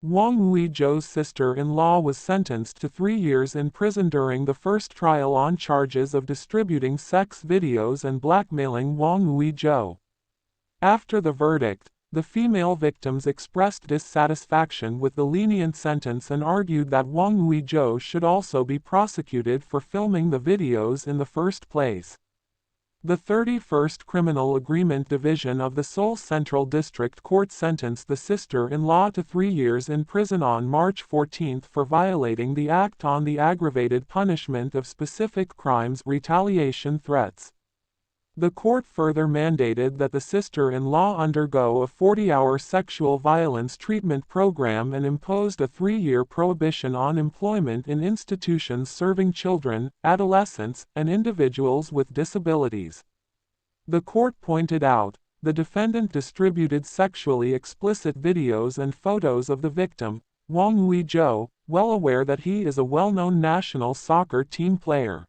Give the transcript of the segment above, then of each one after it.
Hwang Ui Jo's sister-in-law was sentenced to 3 years in prison during the first trial on charges of distributing sex videos and blackmailing Hwang Ui Jo. After the verdict, the female victims expressed dissatisfaction with the lenient sentence and argued that Hwang Ui Jo should also be prosecuted for filming the videos in the first place. The 31st Criminal Agreement Division of the Seoul Central District Court sentenced the sister-in-law to 3 years in prison on March 14 for violating the Act on the Aggravated Punishment of Specific Crimes Retaliation Threats. The court further mandated that the sister-in-law undergo a 40-hour sexual violence treatment program and imposed a 3-year prohibition on employment in institutions serving children, adolescents, and individuals with disabilities. The court pointed out, the defendant distributed sexually explicit videos and photos of the victim, Hwang Ui Jo, well aware that he is a well-known national soccer team player.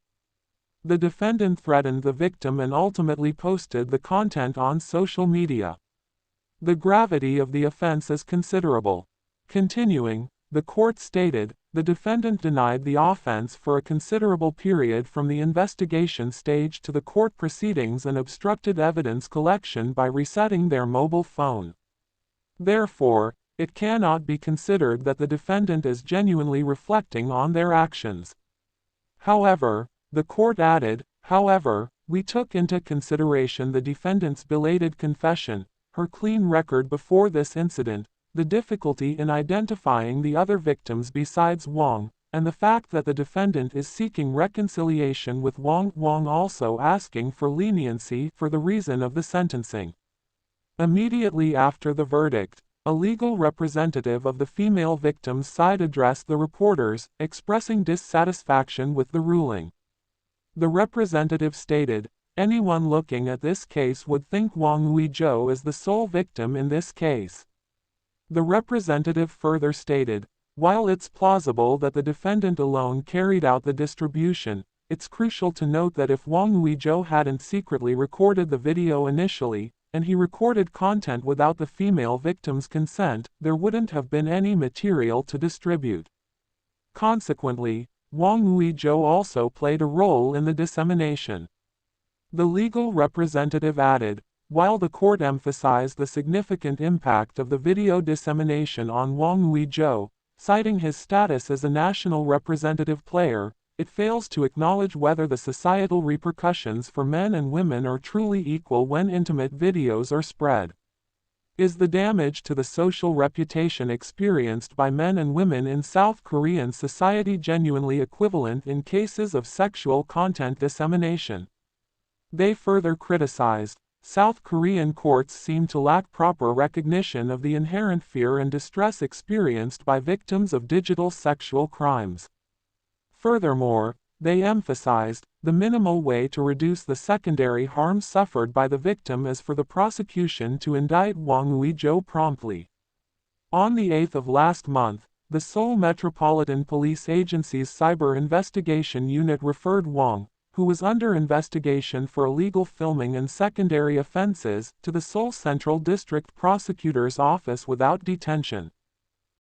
The defendant threatened the victim and ultimately posted the content on social media. The gravity of the offense is considerable. Continuing, the court stated, the defendant denied the offense for a considerable period from the investigation stage to the court proceedings and obstructed evidence collection by resetting their mobile phone. Therefore, it cannot be considered that the defendant is genuinely reflecting on their actions. However, the court added, we took into consideration the defendant's belated confession, her clean record before this incident, the difficulty in identifying the other victims besides Hwang, and the fact that the defendant is seeking reconciliation with Hwang also asking for leniency for the reason of the sentencing. Immediately after the verdict, a legal representative of the female victim's side addressed the reporters, expressing dissatisfaction with the ruling. The representative stated, anyone looking at this case would think Hwang Ui Jo is the sole victim in this case. The representative further stated, while it's plausible that the defendant alone carried out the distribution, it's crucial to note that if Hwang Ui Jo hadn't secretly recorded the video initially, and he recorded content without the female victim's consent, there wouldn't have been any material to distribute. Consequently, Hwang Ui Jo also played a role in the dissemination. The legal representative added, while the court emphasized the significant impact of the video dissemination on Hwang Ui Jo, citing his status as a national representative player, it fails to acknowledge whether the societal repercussions for men and women are truly equal when intimate videos are spread. Is the damage to the social reputation experienced by men and women in South Korean society genuinely equivalent in cases of sexual content dissemination? They further criticized, South Korean courts seem to lack proper recognition of the inherent fear and distress experienced by victims of digital sexual crimes. Furthermore, they emphasized, the minimal way to reduce the secondary harm suffered by the victim is for the prosecution to indict Hwang Ui Jo promptly. On the 8th of last month, the Seoul Metropolitan Police Agency's Cyber Investigation Unit referred Hwang, who was under investigation for illegal filming and secondary offenses, to the Seoul Central District Prosecutor's Office without detention.